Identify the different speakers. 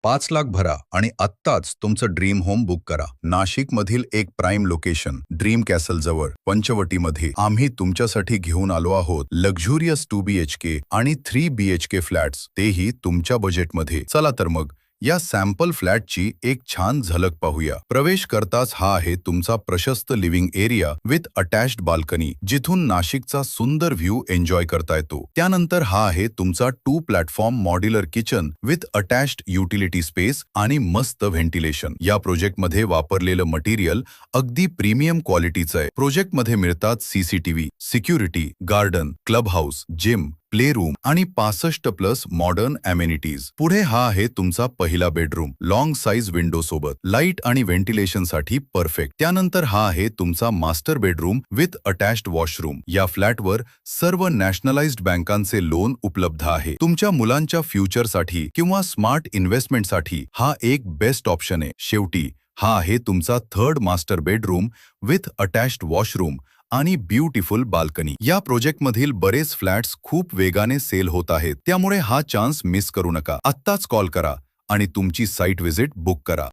Speaker 1: 5 लाख भरा आणि आत्ताच तुमचं ड्रीम होम बुक करा. नाशिक मधील एक प्राईम लोकेशन ड्रीम कॅसल जवळ पंचवटीमध्ये आम्ही तुमच्यासाठी घेऊन आलो आहोत लक्झुरियस 2 BHK आणि 3 BHK फ्लॅट्स, तेही तुमच्या बजेटमध्ये. चला तर मग या सॅम्पल फ्लॅटची एक छान झलक पाहूया. प्रवेश करताच हा आहे तुमचा प्रशस्त living area with attached balcony, जिथून नाशिकचा सुंदर व्ह्यू एन्जॉय करता येतो. त्यानंतर हा आहे तुमचा 2 platform modular kitchen with attached utility space आणि मस्त व्हेंटिलेशन. या प्रोजेक्टमध्ये वापरलेलं मटेरियल अगदी प्रीमियम क्वालिटीचं आहे. प्रोजेक्टमध्ये मिळतात CCTV, security, garden, club house, gym, play room आणि 65+ मॉडर्न अमेनिटीज. पुढे हा आहे तुमचा पहिला बेडरूम, लॉंग साइज विंडो सोबत, लाईट आणि व्हेंटिलेशनसाठी परफेक्ट. त्यानंतर हा आहे तुमचा master bedroom with attached washroom. या फ्लॅटवर सर्व नॅशनलाइज्ड बँकांचे लोन उपलब्ध आहे. तुमच्या मुलांच्या फ्युचरसाठी किंवा स्मार्ट इन्व्हेस्टमेंटसाठी हा एक बेस्ट ऑप्शन आहे. शेवटी हा आहे तुमचा third master bedroom with attached washroom आणि ब्युटिफुल बाल्कनी. या प्रोजेक्टमधील बरेच फ्लॅट्स खूप वेगाने सेल होत आहेत, त्यामुळे हा चान्स मिस करू नका. आत्ताच कॉल करा आणि तुमची साईट व्हिजिट बुक करा.